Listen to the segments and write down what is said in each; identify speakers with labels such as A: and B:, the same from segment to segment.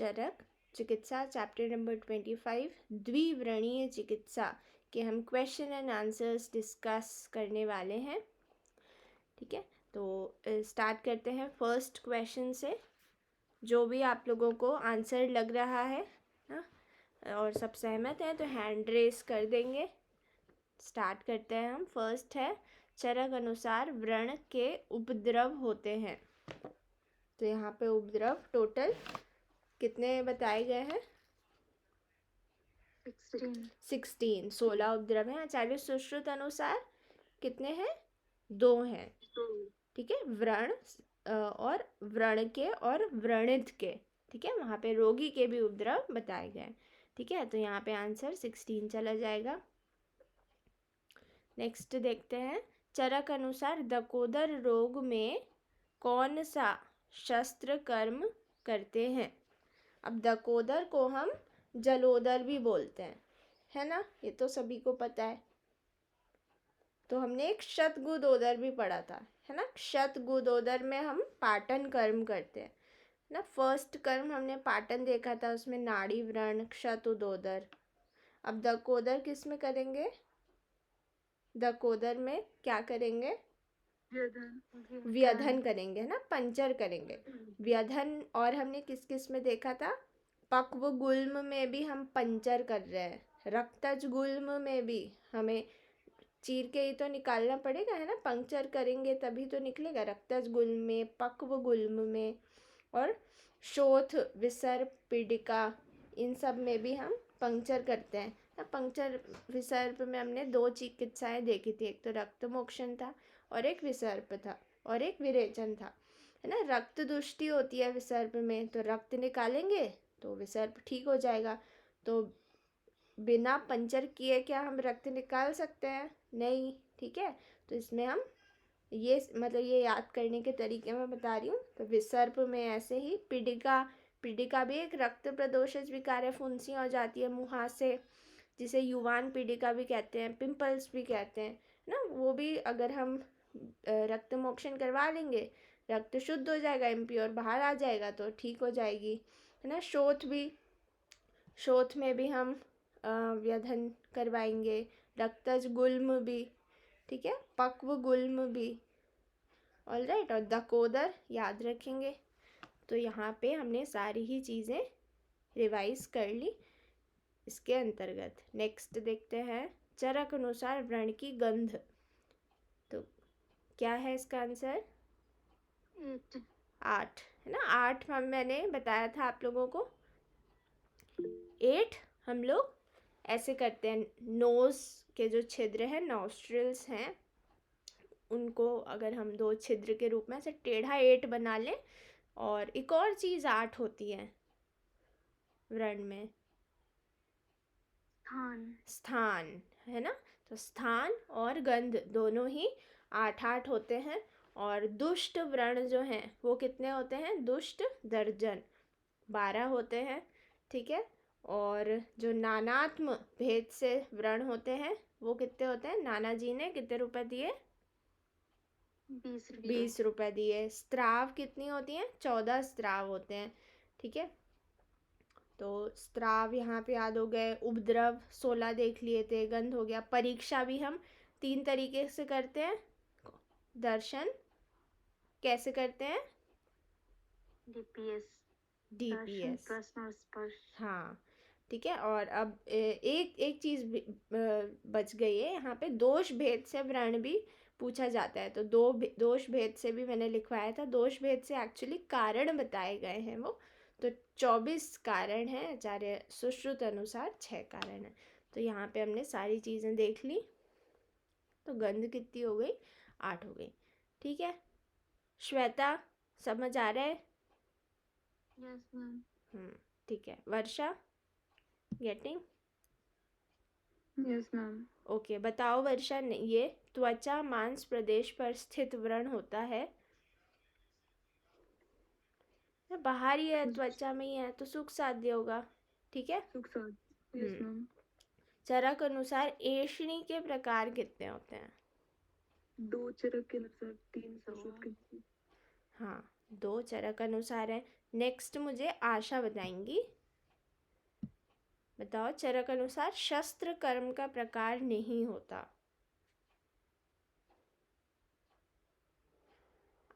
A: चरक चिकित्सा chapter number 25 द्विव्रणीय चिकित्सा के हम क्वेश्चन एंड आंसर्स डिस्कस करने वाले हैं। ठीक है, तो स्टार्ट करते हैं फर्स्ट क्वेश्चन से। जो भी आप लोगों को आंसर लग रहा है ना और सब सहमत हैं तो हैंड रेस कर देंगे। स्टार्ट करते हैं हम। फर्स्ट है चरक अनुसार व्रण के उपद्रव होते हैं। तो यहाँ पे उपद्रव टोटल कितने बताए गए हैं? 16 उपद्रव हैं। आचार्य सुश्रुत अनुसार कितने हैं? 2 हैं। ठीक है, व्रण और व्रण के और व्रणित के। ठीक है, वहाँ पे रोगी के भी उपद्रव बताए गए। ठीक है, तो यहाँ पे आंसर 16 चला जाएगा। नेक्स्ट देखते हैं। चरक अनुसार दकोदर रोग में कौन सा शस्त्र कर्म करते हैं? अब दकोदर को हम जलोदर भी बोलते हैं, है ना, ये तो सभी को पता है। तो हमने एक शतगुदोदर भी पढ़ा था, है ना। शतगुदोदर में हम पाटन कर्म करते हैं ना। फर्स्ट कर्म हमने पाटन देखा था, उसमें नाड़ी व्रण क्षतुदोदर। अब दकोदर किस में करेंगे? दकोदर में क्या करेंगे? व्यधन करेंगे, है ना, पंचर करेंगे, व्यधन। और हमने किस किस में देखा था? पक्व गुल्म में भी हम पंचर कर रहे हैं, रक्तज गुल्म में भी हमें चीर के ही तो निकालना पड़ेगा, है ना, पंक्चर करेंगे तभी तो निकलेगा। रक्तज गुल्म में, पक्व गुल्म में और शोथ विसर्प पीडिका, इन सब में भी हम पंक्चर करते हैं। पंक्चर विसर्प में हमने 2 चिकित्साएं देखी थी, एक तो रक्त मोक्षण था और एक विसर्प था और एक विरेचन था, है ना। रक्त दुष्टि होती है विसर्प में, तो रक्त निकालेंगे तो विसर्प ठीक हो जाएगा। तो बिना पंचर किए क्या हम रक्त निकाल सकते हैं? नहीं। ठीक है, तो इसमें हम ये मतलब ये याद करने के तरीके मैं बता रही हूँ। तो विसर्प में ऐसे ही पीडिका, पीडिका भी एक रक्त प्रदोषज विकार है, फुंसी हो जाती है मुहासे, जिसे युवान पीडिका भी कहते हैं, पिंपल्स भी कहते हैं ना। वो भी अगर हम रक्त मोक्षण करवा लेंगे, रक्त शुद्ध हो जाएगा, इम्प्योर बाहर आ जाएगा तो ठीक हो जाएगी, है ना। शोथ भी, शोथ में भी हम व्यधन करवाएंगे। रक्तज गुल्म भी, ठीक है, पक्व गुल्म भी। ऑलराइट, और दकोदर याद रखेंगे। तो यहाँ पे हमने सारी ही चीज़ें रिवाइज कर ली इसके अंतर्गत। नेक्स्ट देखते हैं। चरक अनुसार व्रण की गंध, तो क्या है इसका आंसर? 8, है ना। 8 मैंने बताया था आप लोगों को। 8 हम लोग ऐसे करते हैं, नोज के जो छिद्र हैं, नॉस्ट्रिल्स हैं, उनको अगर हम 2 छिद्र के रूप में ऐसे टेढ़ा 8 बना लें। और एक और चीज़ 8 होती है व्रण में, स्थान, है ना। तो स्थान और गंध दोनों ही 8-8 होते हैं। और दुष्ट व्रण जो हैं वो कितने होते हैं? दुष्ट दर्जन 12 होते हैं। ठीक है, और जो नानात्म भेद से व्रण होते हैं वो कितने होते हैं? नाना जी ने कितने रुपए दिए? 20 रुपए दिए। स्त्राव कितनी होती हैं? 14 स्त्राव होते हैं। ठीक है, तो स्त्राव यहाँ पे याद हो गए। उपद्रव 16 देख लिए थे। गंध हो गया। परीक्षा भी हम 3 तरीके से करते हैं। दर्शन कैसे करते हैं? डीपीएस,
B: प्रश्न और स्पर्श।
A: हाँ, ठीक है। और अब एक एक चीज बच गई है यहाँ पे, दोष भेद से व्रण भी पूछा जाता है। तो दोष भेद से भी मैंने लिखवाया था। दोष भेद से एक्चुअली कारण बताए गए हैं वो। तो 24 कारण हैं, आचार्य सुश्रुत अनुसार 6 कारण हैं। तो यहाँ पे हमने सारी चीज़ें देख ली। तो गंध कितनी हो गई? 8 हो गई। ठीक है, श्वेता समझ आ रहा है?
B: Yes ma'am.
A: ठीक है। वर्षा गेटिंग?
B: Yes ma'am.
A: ओके, बताओ वर्षा, ये त्वचा मांस प्रदेश पर स्थित व्रण होता है। बाहर ही है, त्वचा में ही है, तो सुख साध्य होगा। ठीक है।
B: Yes ma'am.
A: चरक अनुसार एषणी के प्रकार कितने होते हैं?
B: 2 चरक के अनुसार 3 संशोध के।
A: हाँ, 2 चरक अनुसार है। नेक्स्ट मुझे आशा बताएंगी। बताओ, चरक अनुसार शस्त्र कर्म का प्रकार नहीं होता।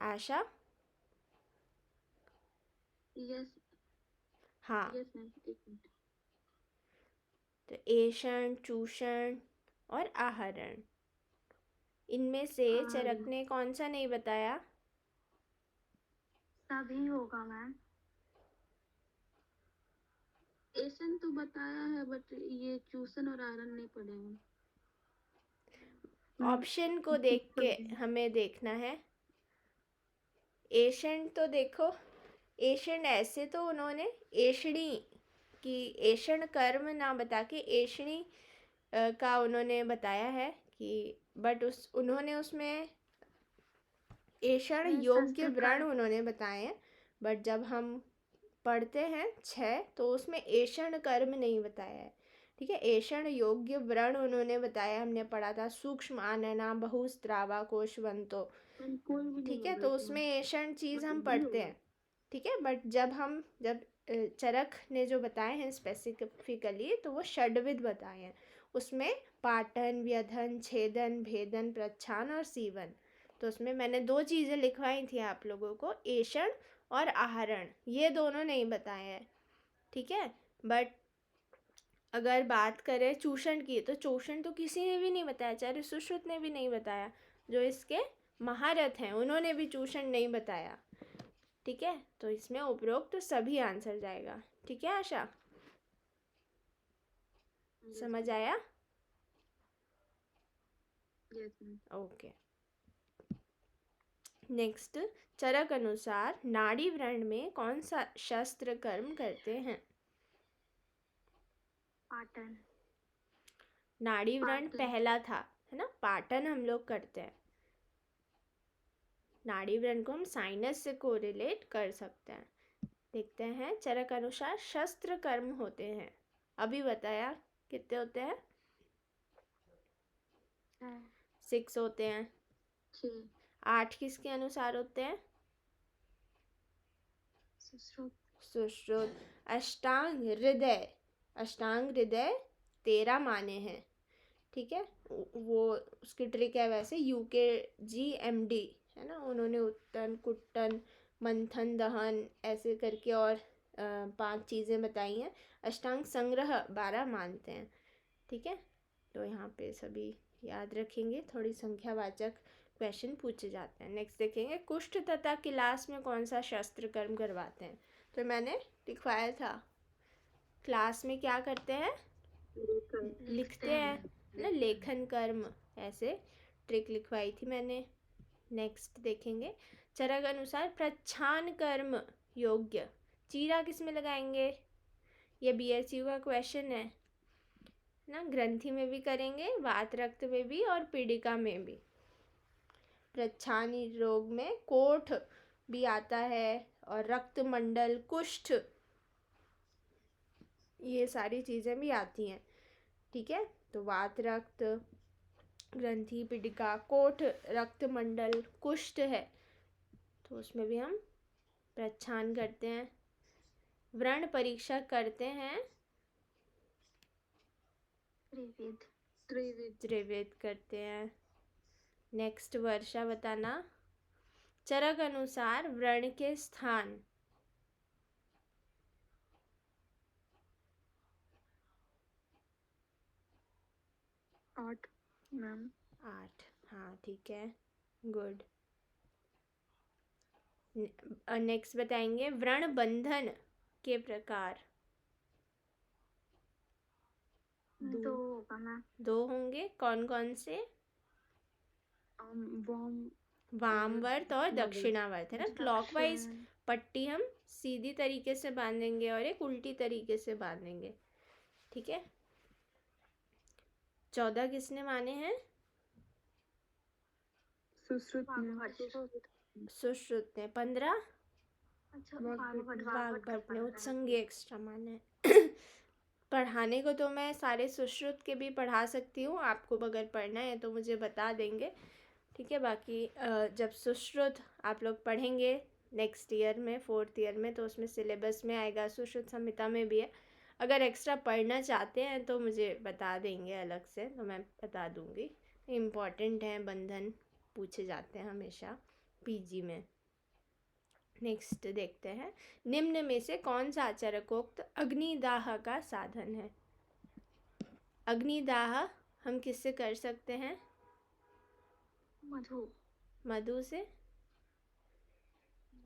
A: आशा?
B: यस
A: हाँ,
B: यस मैम, एक मिनट।
A: तो एषण, चूषण और आहरण, इनमें से चरक ने कौन सा नहीं बताया?
B: सभी होगा मैम। एशन तो बताया है, बट ये चूसन और आयरन नहीं पढ़े हैं।
A: ऑप्शन को देख के हमें देखना है। एषण तो देखो, एषण ऐसे तो उन्होंने एषणी की एषण कर्म ना बता के एषणी का उन्होंने बताया है कि, बट उन्होंने उसमें एषण योग्य व्रण उन्होंने बताए हैं। बट जब हम पढ़ते हैं 6 तो उसमें एषण कर्म नहीं बताया है। ठीक है, एषण योग्य व्रण उन्होंने बताया, हमने पढ़ा था सूक्ष्म आनना बहुस्त्रावा कोशवंतो। ठीक है, तो उसमें एषण चीज़ हम पढ़ते हैं। ठीक है, बट जब चरक ने जो बताए हैं स्पेसिफिकली, तो वो षड्विध बताए हैं। उसमें पाटन, व्यधन, छेदन, भेदन, प्रच्छान और सीवन। तो उसमें मैंने 2 चीज़ें लिखवाई थी आप लोगों को, एषण और आहरण, ये दोनों नहीं बताए हैं। ठीक है, बट अगर बात करें चूषण की, तो चूषण तो किसी ने भी नहीं बताया, चाहे सुश्रुत ने भी नहीं बताया। जो इसके महारथ हैं उन्होंने भी चूषण नहीं बताया। ठीक है, तो इसमें उपरोक्त तो सभी आंसर जाएगा। ठीक है आशा, समझ आया? ओके। नेक्स्ट, चरक अनुसार नाड़ी व्रण में कौन सा शस्त्र कर्म करते हैं?
B: पाटन।
A: नाड़ी व्रण पहला था, है ना, पाटन हम लोग करते हैं। नाड़ी व्रण को हम साइनस से कोरिलेट कर सकते हैं। देखते हैं, चरक अनुसार शस्त्र कर्म होते हैं, अभी बताया कितने होते हैं? 6 होते हैं। 8 किसके अनुसार होते हैं? सुश्रुत। अष्टांग हृदय, अष्टांग हृदय 13 माने हैं। ठीक है, वो उसकी ट्रिक है वैसे, UKGMD है ना, उन्होंने उत्तन, कुट्टन, मंथन, दहन ऐसे करके और 5 चीज़ें बताई हैं। अष्टांग संग्रह 12 मानते हैं। ठीक है, तो यहाँ पे सभी याद रखेंगे, थोड़ी संख्यावाचक क्वेश्चन पूछे जाते हैं। नेक्स्ट देखेंगे, कुष्ठ तथा क्लास में कौन सा शस्त्र कर्म करवाते हैं? तो मैंने लिखवाया था, क्लास में क्या करते हैं? लिखते हैं ना, लेखन कर्म, ऐसे ट्रिक लिखवाई थी मैंने। नेक्स्ट देखेंगे, चरक अनुसार प्रच्छान कर्म योग्य चीरा किस में लगाएंगे? ये BSU का क्वेश्चन है ना, ग्रंथि में भी करेंगे, वात रक्त में भी और पीड़िका में भी। प्रच्छानी रोग में कोठ भी आता है और रक्त मंडल, कुष्ठ, ये सारी चीज़ें भी आती हैं। ठीक है, तो वात रक्त, ग्रंथि, पीड़िका, कोठ, रक्त मंडल, कुष्ठ है, तो उसमें भी हम प्रच्छान करते हैं। व्रण परीक्षा करते हैं, त्रिविध करते हैं। नेक्स्ट वर्षा बताना, चरक अनुसार व्रण के स्थान?
B: 8 मैम।
A: 8, हाँ ठीक है, गुड। नेक्स्ट बताएंगे, व्रण बंधन के प्रकार?
B: 2 होगा मैम।
A: 2 होंगे, कौन कौन से? वामवर्त और दक्षिणावर्त, है ना। क्लॉकवाइज पट्टी हम सीधी तरीके से बांधेंगे और एक उल्टी तरीके से बांधेंगे। ठीक है, 14 किसने माने हैं? सुश्रुत ने। 15 वाग्भट ने। उत्संगी एक्स्ट्रा माने। पढ़ाने को तो मैं सारे सुश्रुत के भी पढ़ा सकती हूँ, आपको अगर पढ़ना है तो मुझे बता देंगे। ठीक है, बाकी जब सुश्रुत आप लोग पढ़ेंगे नेक्स्ट ईयर में, 4th ईयर में, तो उसमें सिलेबस में आएगा, सुश्रुत संहिता में भी है। अगर एक्स्ट्रा पढ़ना चाहते हैं तो मुझे बता देंगे अलग से, तो मैं बता दूंगी। इम्पॉर्टेंट है, बंधन पूछे जाते हैं हमेशा पीजी में। नेक्स्ट देखते हैं, निम्न में से कौन सा आचरकोक्त अग्निदाह का साधन है? अग्निदाह हम किससे कर सकते हैं?
B: मधु।
A: मधु से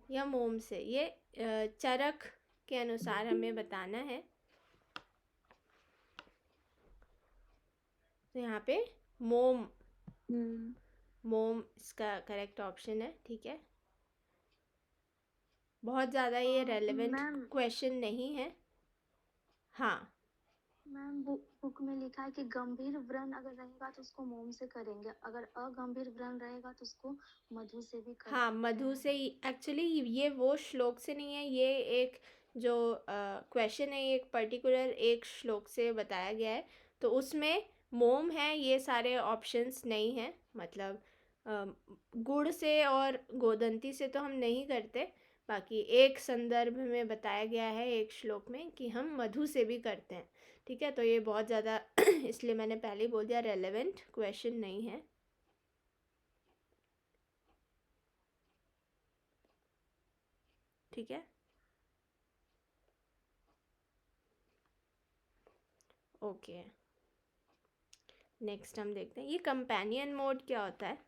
A: या मोम से? ये चरक के अनुसार हमें बताना है। तो यहाँ पे मोम, मोम इसका करेक्ट ऑप्शन है। ठीक है, बहुत ज़्यादा ये रेलेवेंट
B: मैम
A: क्वेश्चन नहीं है। हाँ
B: मैम बुक में लिखा है कि गंभीर व्रण अगर रहेगा तो उसको मोम से करेंगे, अगर अगंभीर व्रण रहेगा तो उसको मधु से भी कर
A: हाँ,
B: सकते
A: मधु
B: हैं।
A: से। एक्चुअली ये वो श्लोक से नहीं है, ये एक जो क्वेश्चन है, ये एक पर्टिकुलर एक श्लोक से बताया गया है। तो उसमें मोम है, ये सारे ऑप्शंस नहीं हैं। मतलब गुड़ से और गोदंती से तो हम नहीं करते, बाकी एक संदर्भ में बताया गया है एक श्लोक में कि हम मधु से भी करते हैं। ठीक है, तो ये बहुत ज़्यादा इसलिए मैंने पहले ही बोल दिया, रेलेवेंट क्वेश्चन नहीं है। ठीक है, ओके। नेक्स्ट हम देखते हैं, ये कंपेनियन मोड क्या होता है?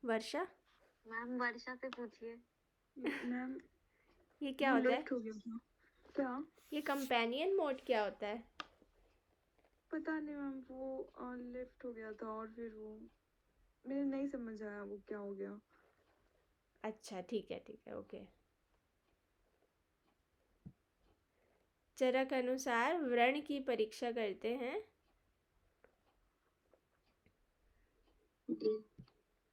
A: वर्षा,
B: मैम वर्षा से पूछिए। मैम
A: ये क्या होता है?
B: लेफ्ट हो गया था क्या?
A: ये कंपेनियन मोड क्या होता है?
B: पता नहीं मैम, वो लेफ्ट हो गया था और फिर वो मेरे नहीं समझ आया वो क्या हो गया।
A: अच्छा, ठीक है, ठीक है, ओके। चरक अनुसार व्रण की परीक्षा करते हैं।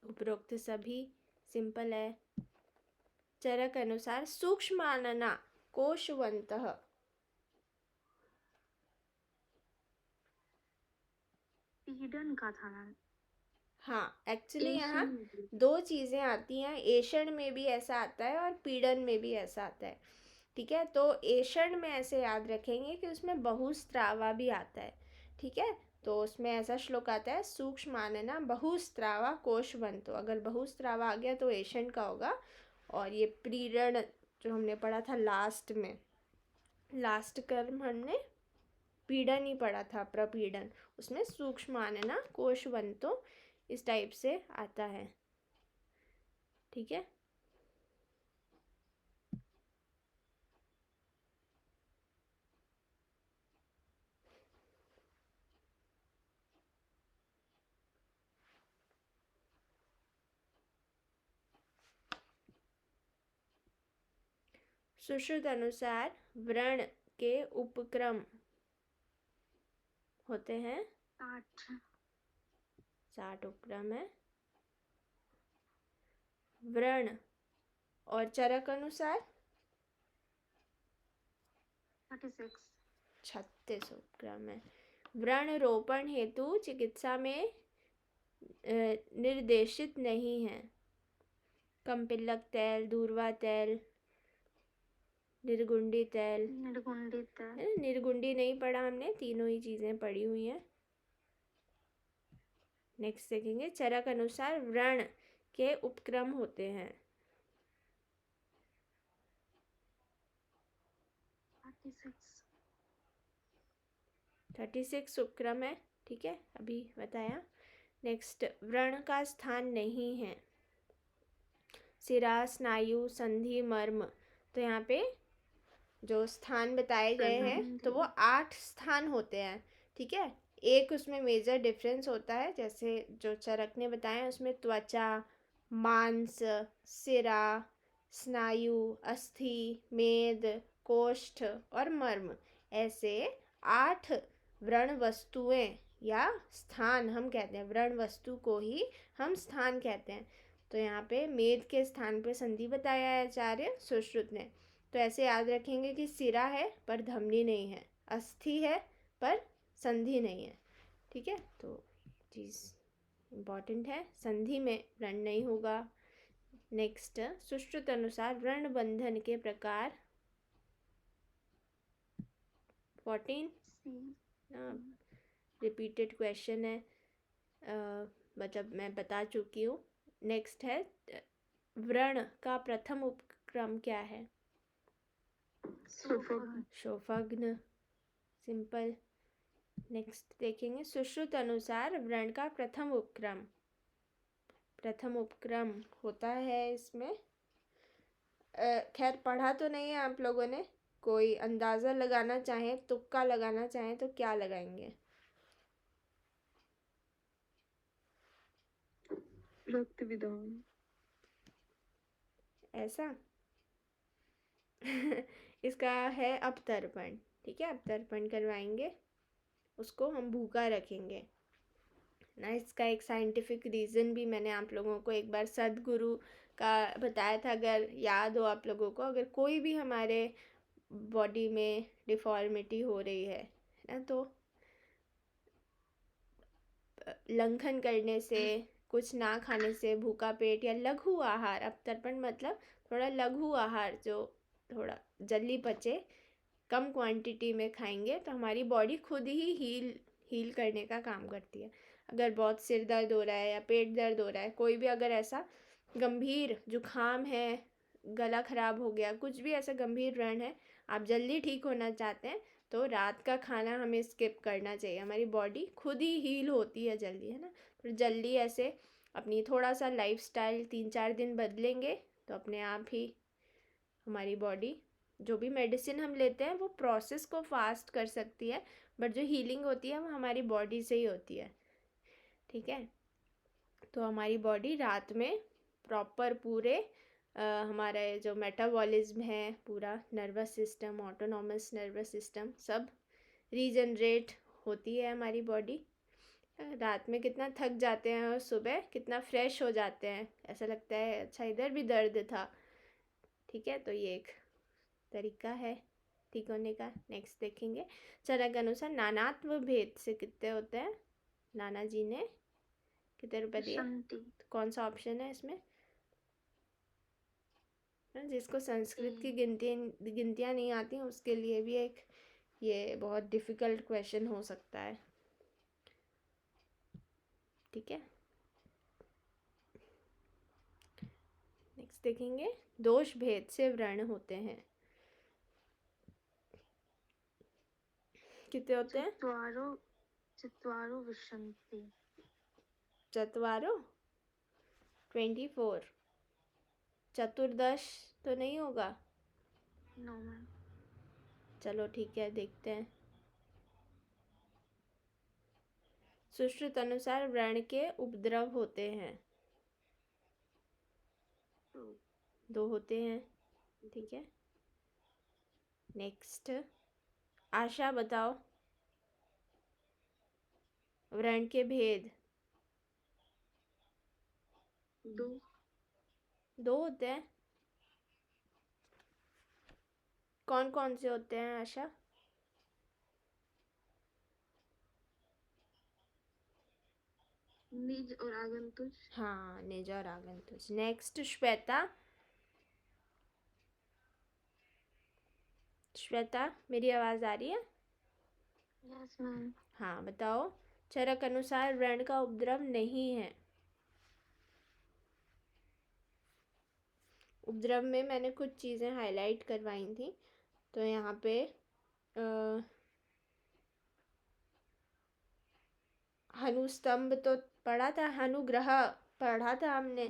A: उपरोक्त सभी सिंपल है। चरक अनुसार सूक्ष्मानना कोशवंतः।
B: पीडन का था मैम।
A: हाँ, एक्चुअली यहाँ
B: एशियन में भी।
A: दो चीज़ें आती हैं, एषण में भी ऐसा आता है और पीड़न में भी ऐसा आता है। ठीक है, तो एषण में ऐसे याद रखेंगे कि उसमें बहुस्त्रावा भी आता है। ठीक है, तो उसमें ऐसा श्लोक आता है, सूक्ष्मानना बहुस्त्रावा कोशवंतो। अगर बहुस्त्रावा आ गया तो एषण का होगा। और ये प्रीरण जो हमने पढ़ा था लास्ट में, लास्ट कर्म हमने पीड़न ही पढ़ा था, प्रपीड़न, उसमें सूक्ष्मानना कोशवंतो इस टाइप से आता है। ठीक है, सुश्रुत अनुसार व्रण के उपक्रम होते हैं 60 उपक्रम है। व्रण और चरक अनुसार 36 उपक्रम है। व्रण रोपण हेतु चिकित्सा में निर्देशित नहीं है। कंपिलक तैल, दूर्वा तैल, निर्गुंडी तैल। निर्गुंडी नहीं पढ़ा हमने, तीनों ही चीज़ें पढ़ी हुई हैं। नेक्स्ट देखेंगे, चरक अनुसार व्रण के उपक्रम होते हैं 36 उपक्रम है। ठीक है, अभी बताया। नेक्स्ट, व्रण का स्थान नहीं है सिरा, स्नायु, संधि, मर्म। तो यहाँ पे जो स्थान बताए गए हैं तो वो 8 स्थान होते हैं। ठीक है, एक उसमें मेजर डिफरेंस होता है, जैसे जो चरक ने बताया उसमें त्वचा, मांस, सिरा, स्नायु, अस्थि, मेद, कोष्ठ और मर्म, ऐसे 8 व्रण वस्तुएं या स्थान हम कहते हैं। व्रण वस्तु को ही हम स्थान कहते हैं। तो यहाँ पे मेद के स्थान पे संधि बताया है आचार्य सुश्रुत ने। तो ऐसे याद रखेंगे कि सिरा है पर धमनी नहीं है, अस्थि है पर संधि नहीं है। ठीक है, तो चीज़ इम्पॉर्टेंट है, संधि में व्रण नहीं होगा। नेक्स्ट, सुश्रुत अनुसार व्रण बंधन के प्रकार 14। रिपीटेड क्वेश्चन है, मतलब मैं बता चुकी हूँ। नेक्स्ट है, व्रण का प्रथम उपक्रम क्या है? शोफग्न, सिंपल। नेक्स्ट देखेंगे, सुश्रुत अनुसार व्रण का प्रथम उपक्रम होता है इसमें, खैर पढ़ा तो नहीं है आप लोगों ने, कोई अंदाज़ा लगाना चाहें, तुक्का लगाना चाहें तो क्या लगाएंगे?
C: रक्त विधान।
A: ऐसा इसका है अपतर्पण। ठीक है, अपतर्पण करवाएंगे, उसको हम भूखा रखेंगे ना। इसका एक साइंटिफिक रीज़न भी मैंने आप लोगों को एक बार सद्गुरु का बताया था, अगर याद हो आप लोगों को। अगर कोई भी हमारे बॉडी में डिफॉर्मिटी हो रही है ना, तो लंघन करने से, कुछ ना खाने से, भूखा पेट या लघु आहार, अपतर्पण मतलब थोड़ा लघु आहार जो थोड़ा जल्दी पचे, कम क्वांटिटी में खाएंगे तो हमारी बॉडी खुद ही हील करने का काम करती है। अगर बहुत सिर दर्द हो रहा है या पेट दर्द हो रहा है, कोई भी अगर ऐसा गंभीर जुखाम है, गला ख़राब हो गया, कुछ भी ऐसा गंभीर व्रण है, आप जल्दी ठीक होना चाहते हैं तो रात का खाना हमें स्किप करना चाहिए। हमारी बॉडी खुद ही हील होती है जल्दी, है ना। तो जल्दी ऐसे अपनी थोड़ा सा लाइफस्टाइल 3-4 दिन बदलेंगे तो अपने आप ही हमारी बॉडी, जो भी मेडिसिन हम लेते हैं वो प्रोसेस को फास्ट कर सकती है, बट जो हीलिंग होती है वो हमारी बॉडी से ही होती है। ठीक है, तो हमारी बॉडी रात में प्रॉपर पूरे हमारा जो मेटाबॉलिज्म है, पूरा nervous system, autonomous nervous system, सब रीजनरेट होती है हमारी बॉडी। रात में कितना थक जाते हैं और सुबह कितना फ्रेश हो जाते हैं, ऐसा लगता है अच्छा इधर भी दर्द था। ठीक है, तो ये एक तरीका है ठीक होने का। नेक्स्ट देखेंगे, चरक अनुसार नानात्व भेद से कितने होते हैं? नाना जी ने कितने रुपए दिए? तो कौन सा ऑप्शन है इसमें? जिसको संस्कृत की गिनतियाँ नहीं आती उसके लिए भी एक ये बहुत डिफ़िकल्ट क्वेश्चन हो सकता है। ठीक है, नेक्स्ट देखेंगे, दोष भेद से व्रण होते हैं, कितने होते हैं?
B: चत्वारो विशन्ति।
A: चत्वारो 24। चतुर्दश तो नहीं होगा?
B: No ma'am.
A: चलो ठीक है, देखते हैं। सुश्रुत अनुसार व्रण के उपद्रव होते हैं, 2 होते हैं। ठीक है, नेक्स्ट, आशा बताओ व्रण के भेद। 2 होते हैं। कौन कौन से होते हैं आशा?
C: निज और आगंतुज।
A: हाँ, निज और आगंतुज। नेक्स्ट, श्वेता। श्वेता, मेरी आवाज़ आ रही है?
B: Yes ma'am.
A: हाँ, बताओ, चरक अनुसार व्रण का उपद्रव नहीं है। उपद्रव में मैंने कुछ चीज़ें हाईलाइट करवाई थी, तो यहाँ पे हनुस्तंभ तो पढ़ा था, हनुग्रह पढ़ा था हमने,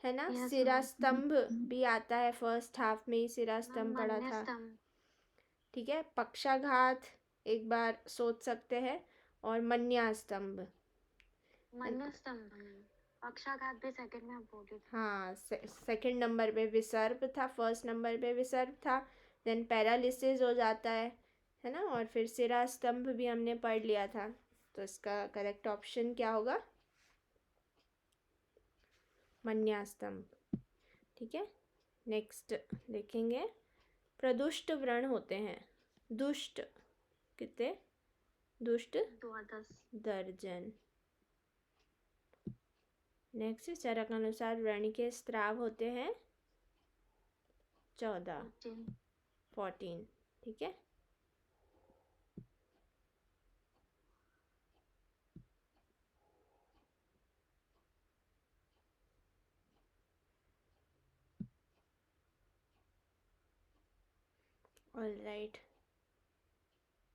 A: है ना।
B: Yes,
A: सिरा
B: ma'am.
A: स्तंभ भी आता है, फर्स्ट हाफ में ही सिरा स्तंभ पढ़ा था। ठीक है, पक्षाघात एक बार सोच सकते हैं, और मन्यास्तंभ।
B: पक्षाघात भी सेकंड में बोली।
A: हाँ, सेकंड नंबर पे विसर्प था, फर्स्ट नंबर पे विसर्प था, देन पैरालिसिस हो जाता है ना, और फिर सिरा स्तंभ भी हमने पढ़ लिया था। तो इसका करेक्ट ऑप्शन क्या होगा? मन्यास्तंभ। ठीक है, नेक्स्ट देखेंगे, प्रदुष्ट व्रण होते हैं। दुष्ट कितने? दुष्ट
B: 12।
A: दर्जन। नेक्स्ट चरक अनुसार व्रण के स्त्राव होते हैं 14, 14, ठीक है। All right.